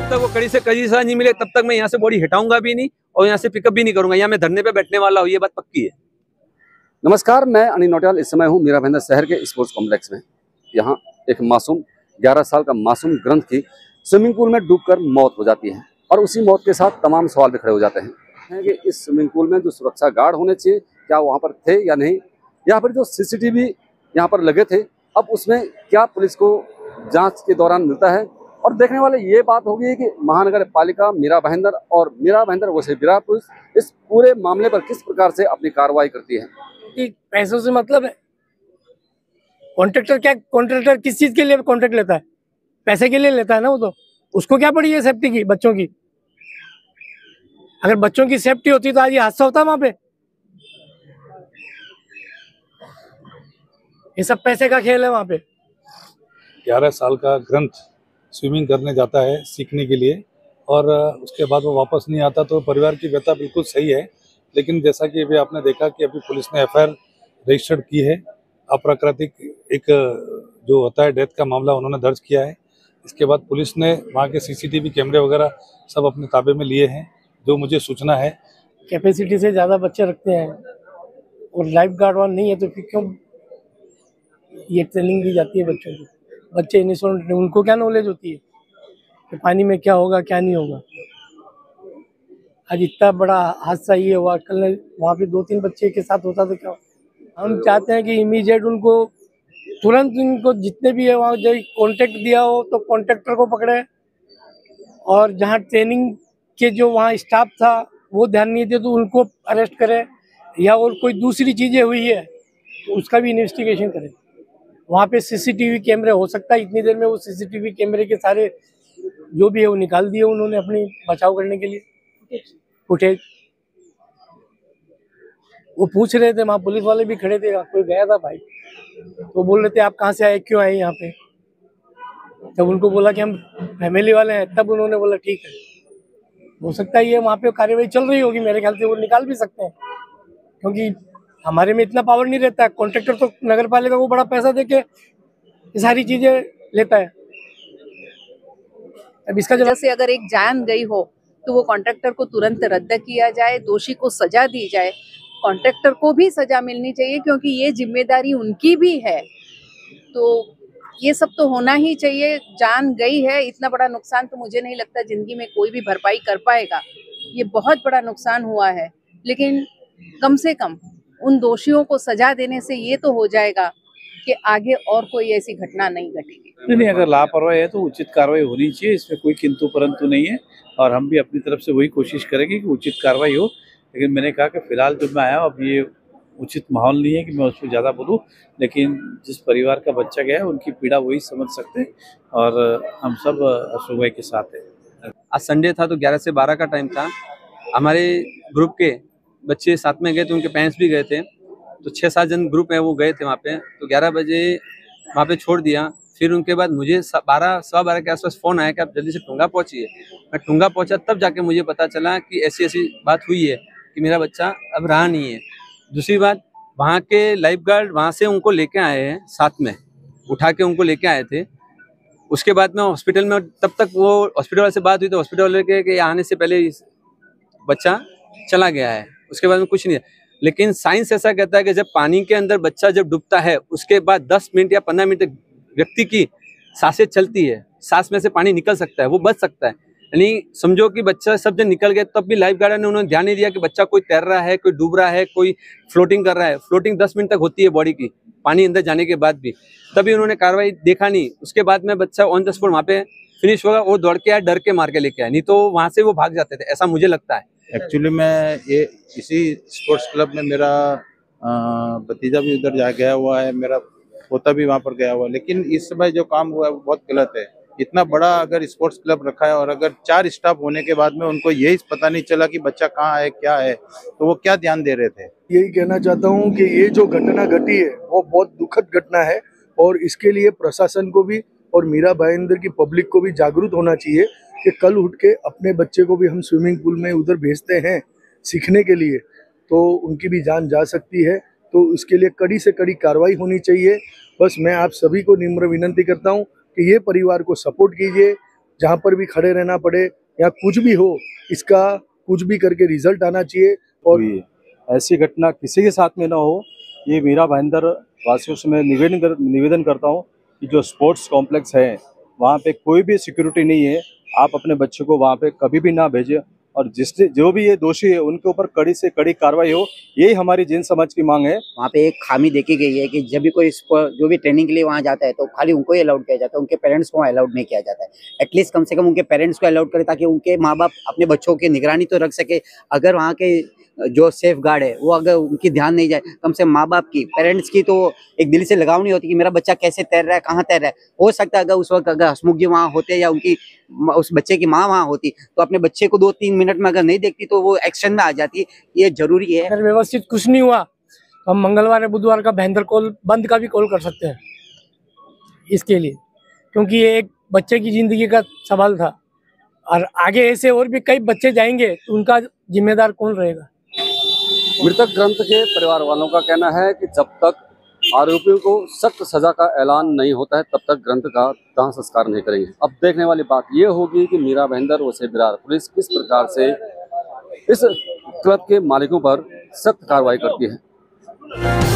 जब तक वो कड़ी से कड़ी सजा नहीं मिले तब तक मैं यहाँ से बॉडी हटाऊंगा भी नहीं और यहाँ से पिकअप भी नहीं करूंगा। यहाँ मैं धरने पे बैठने वाला हूँ, ये बात पक्की है। नमस्कार, मैं अनिल नौटियाल। इस समय हूँ मीरा भाईंदर शहर के स्पोर्ट्स कॉम्प्लेक्स में। यहाँ एक मासूम 11 साल का मासूम ग्रंथ की स्विमिंग पूल में डूबकर मौत हो जाती है और उसी मौत के साथ तमाम सवाल भी खड़े हो जाते हैं कि इस स्विमिंग पूल में जो सुरक्षा गार्ड होने चाहिए क्या वहाँ पर थे या नहीं, यहाँ पर जो CCTV यहाँ पर लगे थे अब उसमें क्या पुलिस को जांच के दौरान मिलता है। और देखने वाले ये बात होगी कि महानगर पालिका मीरा भाईंदर और मीरा भाईंदर वैसे बिरा पुलिस इस पूरे मामले पर किस प्रकार से अपनी कार्रवाई करती है। कि पैसों से मतलब है। कॉन्ट्रैक्टर किस चीज के लिए कॉन्ट्रैक्ट लेता है? पैसे के लिए लेता है ना। वो तो उसको क्या पड़ी है सेफ्टी की, बच्चों की। अगर बच्चों की सेफ्टी होती तो आज ये हादसा होता वहां पे। ये सब पैसे का खेल है वहां पे। 11 साल का ग्रंथ स्विमिंग करने जाता है सीखने के लिए और उसके बाद वो वापस नहीं आता, तो परिवार की व्यथा बिल्कुल सही है। लेकिन जैसा कि अभी आपने देखा कि अभी पुलिस ने FIR रजिस्टर्ड की है। अप्राकृतिक एक जो होता है डेथ का मामला उन्होंने दर्ज किया है। इसके बाद पुलिस ने वहाँ के CCTV कैमरे वगैरह सब अपने ताबे में लिए हैं। जो मुझे सूचना है कैपेसिटी से ज़्यादा बच्चे रखते हैं और लाइफ गार्ड वाला नहीं है तो फिर क्यों ये ट्रेनिंग दी जाती है बच्चों को? बच्चे इनिशियल, उनको क्या नॉलेज होती है कि पानी में क्या होगा क्या नहीं होगा। आज इतना बड़ा हादसा ये हुआ, कल वहाँ पे 2-3 बच्चे के साथ होता तो क्या। हम चाहते हैं कि इमीडिएट उनको तुरंत उनको जितने भी है वहाँ जो कॉन्ट्रैक्ट दिया हो तो कॉन्ट्रैक्टर को पकड़े और जहाँ ट्रेनिंग के जो वहाँ स्टाफ था वो ध्यान नहीं दे तो उनको अरेस्ट करे, या और कोई दूसरी चीज़ें हुई है तो उसका भी इन्वेस्टिगेशन करें। वहाँ पे CCTV कैमरे हो सकता है इतनी देर में वो CCTV कैमरे के सारे जो भी है वो निकाल दिए उन्होंने अपनी बचाव करने के लिए फुटेज। वो पूछ रहे थे, वहाँ पुलिस वाले भी खड़े थे, कोई गया था भाई तो बोल रहे थे आप कहाँ से आए, क्यों आए यहाँ पे। तब उनको बोला कि हम फैमिली वाले हैं, तब उन्होंने बोला ठीक है। हो सकता है ये वहाँ पे कार्यवाही चल रही होगी, मेरे ख्याल से वो निकाल भी सकते हैं क्योंकि हमारे में इतना पावर नहीं रहता है। कॉन्ट्रैक्टर तो नगर पालिका को बड़ा पैसा देके ये सारी चीजें लेता है। अब इसका जवाब से अगर एक जान गई हो तो वो कॉन्ट्रैक्टर को तुरंत रद्द किया जाए, दोषी को सजा दी जाए। कॉन्ट्रैक्टर को भी सजा मिलनी चाहिए क्योंकि ये जिम्मेदारी उनकी भी है। तो ये सब तो होना ही चाहिए। जान गई है, इतना बड़ा नुकसान तो मुझे नहीं लगता जिंदगी में कोई भी भरपाई कर पाएगा। ये बहुत बड़ा नुकसान हुआ है, लेकिन कम से कम उन दोषियों को सजा देने से ये तो हो जाएगा कि आगे और कोई ऐसी घटना नहीं घटेगी। नहीं, अगर लापरवाही है तो उचित कार्रवाई होनी चाहिए, इसमें कोई किंतु परंतु नहीं है और हम भी अपनी तरफ से वही कोशिश करेंगे कि उचित कार्रवाई हो। लेकिन मैंने कहा कि फिलहाल जब मैं आया अब ये उचित माहौल नहीं है कि मैं उस पर ज़्यादा बोलूँ, लेकिन जिस परिवार का बच्चा गया है उनकी पीड़ा वही समझ सकते हैं और हम सब अशोक के साथ हैं। आज संडे था तो 11 से 12 का टाइम था। हमारे ग्रुप के बच्चे साथ में गए थे, उनके पेरेंट्स भी गए थे, तो 6-7 जन ग्रुप है वो गए थे वहाँ पे। तो 11 बजे वहाँ पे छोड़ दिया। फिर उनके बाद मुझे 12 के आसपास फ़ोन आया कि आप जल्दी से टुंगा पहुँचिए। मैं टुंगा पहुँचा तब जाके मुझे पता चला कि ऐसी ऐसी बात हुई है कि मेरा बच्चा अब रहा नहीं है। दूसरी बात, वहाँ के लाइफ गार्ड वहाँ से उनको लेके आए हैं, साथ में उठा के उनको लेके आए थे। उसके बाद में हॉस्पिटल में, तब तक वो हॉस्पिटल वाले से बात हुई तो हॉस्पिटल वाले के आने से पहले बच्चा चला गया है, उसके बाद में कुछ नहीं है। लेकिन साइंस ऐसा कहता है कि जब पानी के अंदर बच्चा जब डूबता है उसके बाद 10 मिनट या 15 मिनट व्यक्ति की सांसें चलती है, सांस में से पानी निकल सकता है, वो बच सकता है। यानी समझो कि बच्चा सब जन निकल गए तब भी लाइफ गार्ड ने उन्होंने ध्यान नहीं दिया कि बच्चा कोई तैर रहा है, कोई डूब रहा है, कोई फ्लोटिंग कर रहा है। फ्लोटिंग 10 मिनट तक होती है बॉडी की, पानी अंदर जाने के बाद भी, तभी उन्होंने कार्रवाई देखा नहीं। उसके बाद में बच्चा ऑन द स्पॉट वहाँ पे फिनिश होगा, वो दौड़ के आया, डर के मार के लेके आया, नहीं तो वहाँ से वो भाग जाते थे, ऐसा मुझे लगता है। एक्चुअली मैं ये इसी स्पोर्ट्स क्लब में मेरा भतीजा भी उधर जा गया हुआ है, मेरा पोता भी वहाँ पर गया हुआ है, लेकिन इस समय जो काम हुआ है वो बहुत गलत है। इतना बड़ा अगर स्पोर्ट्स क्लब रखा है और अगर 4 स्टाफ होने के बाद में उनको यही पता नहीं चला कि बच्चा कहाँ है क्या है, तो वो क्या ध्यान दे रहे थे। यही कहना चाहता हूँ कि ये जो घटना घटी है वो बहुत दुखद घटना है और इसके लिए प्रशासन को भी और मीरा भाईंदर की पब्लिक को भी जागरूक होना चाहिए कि कल उठ के अपने बच्चे को भी हम स्विमिंग पूल में उधर भेजते हैं सीखने के लिए तो उनकी भी जान जा सकती है। तो इसके लिए कड़ी से कड़ी कार्रवाई होनी चाहिए। बस मैं आप सभी को निम्र विनती करता हूं कि ये परिवार को सपोर्ट कीजिए, जहाँ पर भी खड़े रहना पड़े या कुछ भी हो, इसका कुछ भी करके रिजल्ट आना चाहिए। और ऐसी घटना किसी के साथ में ना हो, ये मीरा भाईंदर वासियों से मैं निवेदन करता हूँ कि जो स्पोर्ट्स कॉम्प्लेक्स है वहाँ पे कोई भी सिक्योरिटी नहीं है, आप अपने बच्चे को वहाँ पे कभी भी ना भेजें, और जिससे जो भी ये दोषी है उनके ऊपर कड़ी से कड़ी कार्रवाई हो, यही हमारी जैन समाज की मांग है। वहाँ पे एक खामी देखी गई है कि जब भी कोई जो भी ट्रेनिंग के लिए वहाँ जाता है तो खाली उनको ही अलाउड किया जाता है, उनके पेरेंट्स को अलाउड नहीं किया जाता है। एटलीस्ट कम से कम उनके पेरेंट्स को अलाउड करें ताकि उनके माँ बाप अपने बच्चों की निगरानी तो रख सके। अगर वहाँ के जो सेफ गार्ड है वो अगर उनकी ध्यान नहीं जाए, कम से माँ बाप की, पेरेंट्स की तो एक दिल से लगाव नहीं होती कि मेरा बच्चा कैसे तैर रहा है, कहाँ तैर रहा है। हो सकता है अगर उस वक्त अगर हसमुख जी वहाँ होते या उनकी उस बच्चे की माँ वहाँ होती तो अपने बच्चे को 2-3 मिनट में अगर नहीं देखती तो वो एक्शन में आ जाती। ये जरूरी है। अगर व्यवस्थित कुछ नहीं हुआ तो हम मंगलवार या बुधवार का भाईंदर कॉल बंद का भी कॉल कर सकते हैं इसके लिए, क्योंकि ये एक बच्चे की जिंदगी का सवाल था और आगे ऐसे और भी कई बच्चे जाएंगे तो उनका जिम्मेदार कौन रहेगा। मृतक ग्रंथ के परिवार वालों का कहना है कि जब तक आरोपियों को सख्त सजा का ऐलान नहीं होता है तब तक ग्रंथ का दाह संस्कार नहीं करेंगे। अब देखने वाली बात यह होगी कि मीरा भाईंदर व बिरार पुलिस किस प्रकार से इस क्लब के मालिकों पर सख्त कार्रवाई करती है।